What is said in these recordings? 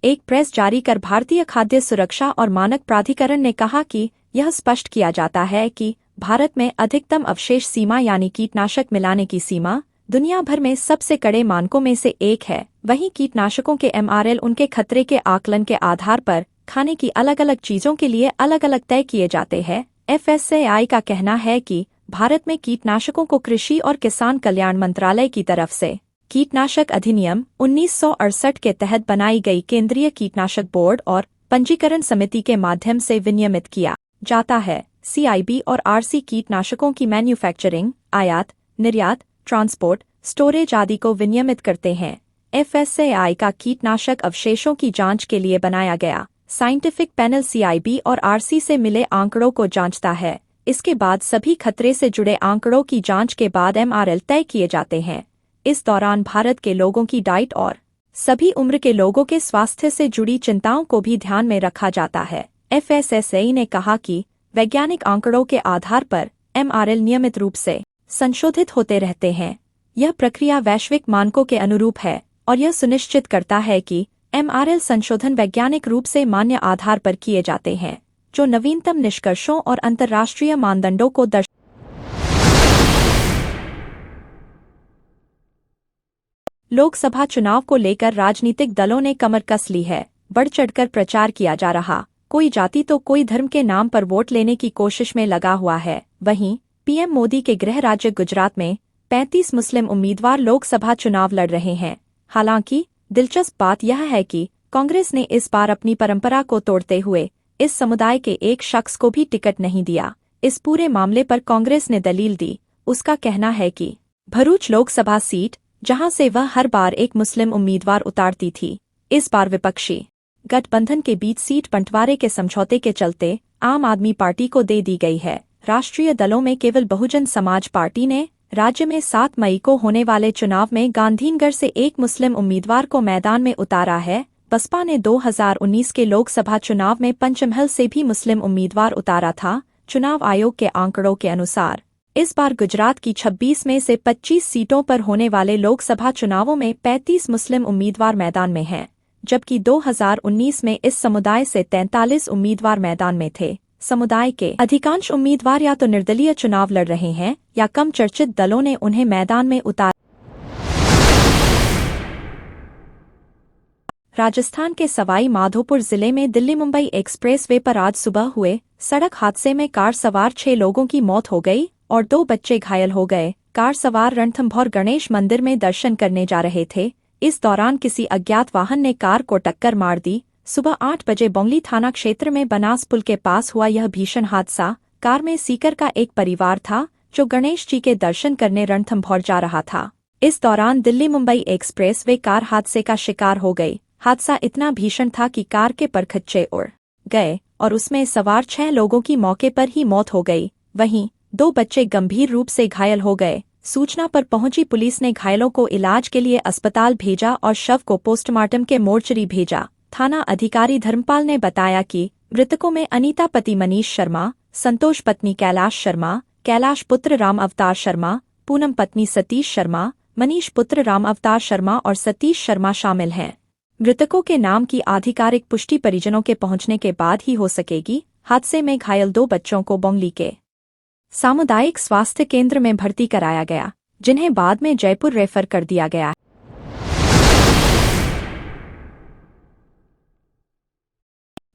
एक प्रेस जारी कर भारतीय खाद्य सुरक्षा और मानक प्राधिकरण ने कहा कि यह स्पष्ट किया जाता है कि भारत में अधिकतम अवशेष सीमा यानी कीटनाशक मिलाने की सीमा दुनिया भर में सबसे कड़े मानकों में से एक है। वहीं कीटनाशकों के एमआरएल उनके खतरे के आकलन के आधार पर खाने की अलग अलग चीजों के लिए अलग अलग तय किए जाते हैं। एफएसएआई का कहना है कि भारत में कीटनाशकों को कृषि और किसान कल्याण मंत्रालय की तरफ से कीटनाशक अधिनियम 1968 के तहत बनाई गई केंद्रीय कीटनाशक बोर्ड और पंजीकरण समिति के माध्यम से विनियमित किया जाता है। सीआईबी और आरसी कीटनाशकों की मैन्युफैक्चरिंग, आयात, निर्यात, ट्रांसपोर्ट, स्टोरेज आदि को विनियमित करते हैं। एफएसएआई का कीटनाशक अवशेषों की जांच के लिए बनाया गया साइंटिफिक पैनल सीआईबी और आरसी से मिले आंकड़ों को जांचता है। इसके बाद सभी खतरे से जुड़े आंकड़ों की जांच के बाद एमआरएल तय किए जाते हैं। इस दौरान भारत के लोगों की डाइट और सभी उम्र के लोगों के स्वास्थ्य से जुड़ी चिंताओं को भी ध्यान में रखा जाता है। एफएसएआई ने कहा कि वैज्ञानिक आंकड़ों के आधार पर एमआरएल नियमित रूप से संशोधित होते रहते हैं। यह प्रक्रिया वैश्विक मानकों के अनुरूप है और यह सुनिश्चित करता है कि एमआरएल संशोधन वैज्ञानिक रूप से मान्य आधार पर किए जाते हैं, जो नवीनतम निष्कर्षों और अंतर्राष्ट्रीय मानदंडों को लोकसभा चुनाव को लेकर राजनीतिक दलों ने कमर कस ली है। बढ़ चढ़कर प्रचार किया जा रहा, कोई जाति तो कोई धर्म के नाम पर वोट लेने की कोशिश में लगा हुआ है। वहीं पीएम मोदी के गृह राज्य गुजरात में 35 मुस्लिम उम्मीदवार लोकसभा चुनाव लड़ रहे हैं। हालांकि दिलचस्प बात यह है कि कांग्रेस ने इस बार अपनी परंपरा को तोड़ते हुए इस समुदाय के एक शख्स को भी टिकट नहीं दिया। इस पूरे मामले पर कांग्रेस ने दलील दी। उसका कहना है कि भरूच लोकसभा सीट, जहां से वह हर बार एक मुस्लिम उम्मीदवार उतारती थी, इस बार विपक्षी गठबंधन के बीच सीट बंटवारे के समझौते के चलते आम आदमी पार्टी को दे दी गई है। राष्ट्रीय दलों में केवल बहुजन समाज पार्टी ने राज्य में 7 मई को होने वाले चुनाव में गांधीनगर से एक मुस्लिम उम्मीदवार को मैदान में उतारा है। बसपा ने 2019 के लोकसभा चुनाव में पंचमहल से भी मुस्लिम उम्मीदवार उतारा था। चुनाव आयोग के आंकड़ों के अनुसार इस बार गुजरात की 26 में से 25 सीटों पर होने वाले लोकसभा चुनावों में 35 मुस्लिम उम्मीदवार मैदान में हैं, जबकि 2019 में इस समुदाय से 43 उम्मीदवार मैदान में थे। समुदाय के अधिकांश उम्मीदवार या तो निर्दलीय चुनाव लड़ रहे हैं या कम चर्चित दलों ने उन्हें मैदान में उतारा। राजस्थान के सवाई माधोपुर जिले में दिल्ली मुंबई एक्सप्रेसवे पर आज सुबह हुए सड़क हादसे में कार सवार 6 लोगों की मौत हो गई और 2 बच्चे घायल हो गए। कार सवार रणथंभौर गणेश मंदिर में दर्शन करने जा रहे थे। इस दौरान किसी अज्ञात वाहन ने कार को टक्कर मार दी। सुबह 8 बजे बोंगली थाना क्षेत्र में बनास पुल के पास हुआ यह भीषण हादसा। कार में सीकर का एक परिवार था जो गणेश जी के दर्शन करने रणथंभौर जा रहा था। इस दौरान दिल्ली मुंबई एक्सप्रेसवे कार हादसे का शिकार हो गई। हादसा इतना भीषण था कि कार के परखच्चे उड़ गए और उसमें सवार 6 लोगों की मौके पर ही मौत हो गई। वहीं 2 बच्चे गंभीर रूप से घायल हो गए। सूचना पर पहुंची पुलिस ने घायलों को इलाज के लिए अस्पताल भेजा और शव को पोस्टमार्टम के मोर्चरी भेजा। थाना अधिकारी धर्मपाल ने बताया कि मृतकों में अनीता पति मनीष शर्मा, संतोष पत्नी कैलाश शर्मा, कैलाश पुत्र राम अवतार शर्मा, पूनम पत्नी सतीश शर्मा, मनीष पुत्र राम अवतार शर्मा और सतीश शर्मा शामिल हैं। मृतकों के नाम की आधिकारिक पुष्टि परिजनों के पहुंचने के बाद ही हो सकेगी। हादसे में घायल 2 बच्चों को बोंगली के सामुदायिक स्वास्थ्य केंद्र में भर्ती कराया गया, जिन्हें बाद में जयपुर रेफर कर दिया गया।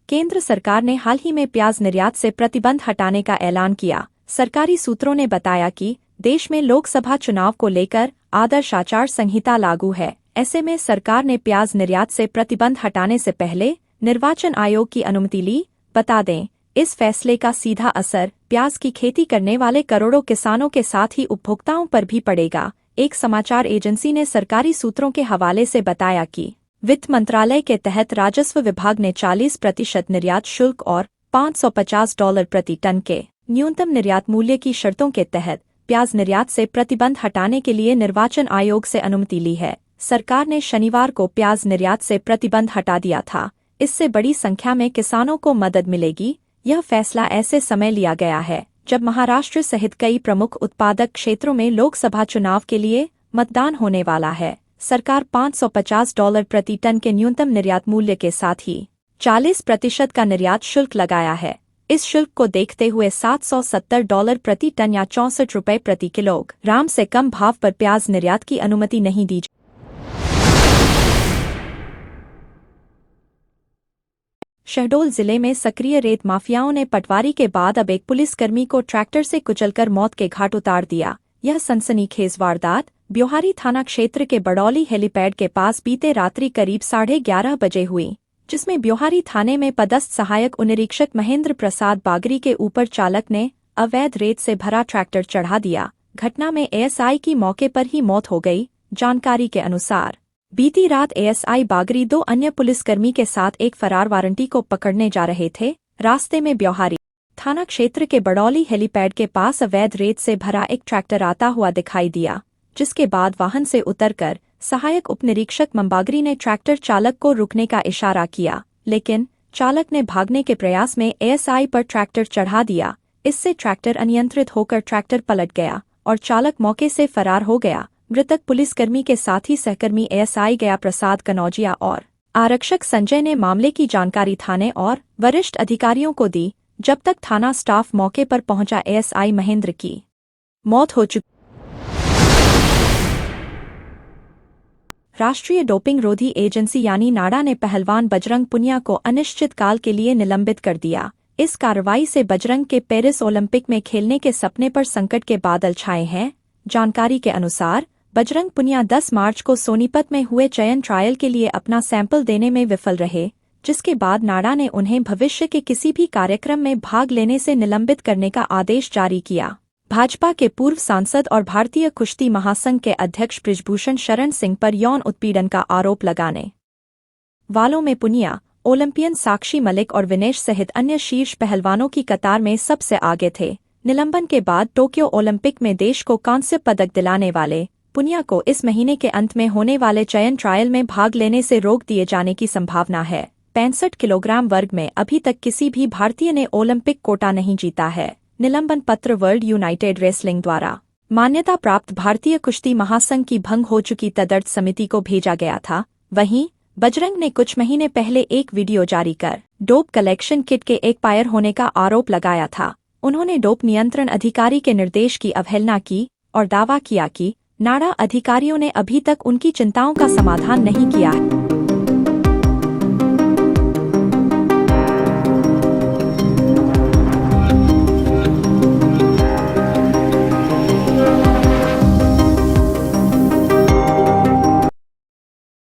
केंद्र सरकार ने हाल ही में प्याज निर्यात से प्रतिबंध हटाने का ऐलान किया। सरकारी सूत्रों ने बताया कि देश में लोकसभा चुनाव को लेकर आदर्श आचार संहिता लागू है। ऐसे में सरकार ने प्याज निर्यात से प्रतिबंध हटाने से पहले निर्वाचन आयोग की अनुमति ली। बता दें, इस फैसले का सीधा असर प्याज की खेती करने वाले करोड़ों किसानों के साथ ही उपभोक्ताओं पर भी पड़ेगा। एक समाचार एजेंसी ने सरकारी सूत्रों के हवाले से बताया कि वित्त मंत्रालय के तहत राजस्व विभाग ने 40% निर्यात शुल्क और $550 प्रति टन के न्यूनतम निर्यात मूल्य की शर्तों के तहत प्याज निर्यात से प्रतिबंध हटाने के लिए निर्वाचन आयोग से अनुमति ली है। सरकार ने शनिवार को प्याज निर्यात से प्रतिबंध हटा दिया था। इससे बड़ी संख्या में किसानों को मदद मिलेगी। यह फैसला ऐसे समय लिया गया है जब महाराष्ट्र सहित कई प्रमुख उत्पादक क्षेत्रों में लोकसभा चुनाव के लिए मतदान होने वाला है। सरकार $550 प्रति टन के न्यूनतम निर्यात मूल्य के साथ ही 40% का निर्यात शुल्क लगाया है। इस शुल्क को देखते हुए $770 प्रति टन या ₹64 प्रति किलोग्राम से कम भाव पर प्याज निर्यात की अनुमति नहीं दी। शहडोल जिले में सक्रिय रेत माफियाओं ने पटवारी के बाद अब एक पुलिसकर्मी को ट्रैक्टर से कुचलकर मौत के घाट उतार दिया। यह सनसनीखेज वारदात ब्योहारी थाना क्षेत्र के बड़ौली हेलीपैड के पास बीते रात्रि करीब 11:30 बजे हुई, जिसमें ब्योहारी थाने में पदस्थ सहायक उनिरीक्षक महेंद्र प्रसाद बागरी के ऊपर चालक ने अवैध रेत से भरा ट्रैक्टर चढ़ा दिया। घटना में एएसआई की मौके पर ही मौत हो गई। जानकारी के अनुसार बीती रात एएसआई बागरी 2 अन्य पुलिसकर्मी के साथ एक फरार वारंटी को पकड़ने जा रहे थे। रास्ते में ब्योहारी थाना क्षेत्र के बड़ौली हेलीपैड के पास अवैध रेत से भरा एक ट्रैक्टर आता हुआ दिखाई दिया, जिसके बाद वाहन से उतरकर सहायक उपनिरीक्षक मंबागरी ने ट्रैक्टर चालक को रुकने का इशारा किया, लेकिन चालक ने भागने के प्रयास में एएसआई पर ट्रैक्टर चढ़ा दिया। इससे ट्रैक्टर अनियंत्रित होकर ट्रैक्टर पलट गया और चालक मौके से फरार हो गया। मृतक पुलिसकर्मी के साथ ही सहकर्मी एएसआई गया प्रसाद कनौजिया और आरक्षक संजय ने मामले की जानकारी थाने और वरिष्ठ अधिकारियों को दी। जब तक थाना स्टाफ मौके पर पहुंचा, एएसआई महेंद्र की मौत हो चुकी। राष्ट्रीय डोपिंग रोधी एजेंसी यानी नाडा ने पहलवान बजरंग पुनिया को अनिश्चितकाल के लिए निलंबित कर दिया। इस कार्रवाई से बजरंग के पेरिस ओलंपिक में खेलने के सपने पर संकट के बादल छाए हैं। जानकारी के अनुसार बजरंग पुनिया 10 मार्च को सोनीपत में हुए चयन ट्रायल के लिए अपना सैंपल देने में विफल रहे, जिसके बाद नाडा ने उन्हें भविष्य के किसी भी कार्यक्रम में भाग लेने से निलंबित करने का आदेश जारी किया। भाजपा के पूर्व सांसद और भारतीय कुश्ती महासंघ के अध्यक्ष बृजभूषण शरण सिंह पर यौन उत्पीड़न का आरोप लगाने वालों में पुनिया, ओलंपियन साक्षी मलिक और विनेश सहित अन्य शीर्ष पहलवानों की कतार में सबसे आगे थे। निलंबन के बाद टोक्यो ओलंपिक में देश को कांस्य पदक दिलाने वाले पुनिया को इस महीने के अंत में होने वाले चयन ट्रायल में भाग लेने से रोक दिए जाने की संभावना है। 65 किलोग्राम वर्ग में अभी तक किसी भी भारतीय ने ओलंपिक कोटा नहीं जीता है। निलंबन पत्र वर्ल्ड यूनाइटेड रेसलिंग द्वारा मान्यता प्राप्त भारतीय कुश्ती महासंघ की भंग हो चुकी तदर्थ समिति को भेजा गया था। वहीं बजरंग ने कुछ महीने पहले एक वीडियो जारी कर डोप कलेक्शन किट के एक्सपायर होने का आरोप लगाया था। उन्होंने डोप नियंत्रण अधिकारी के निर्देश की अवहेलना की और दावा किया कि नाडा अधिकारियों ने अभी तक उनकी चिंताओं का समाधान नहीं किया है।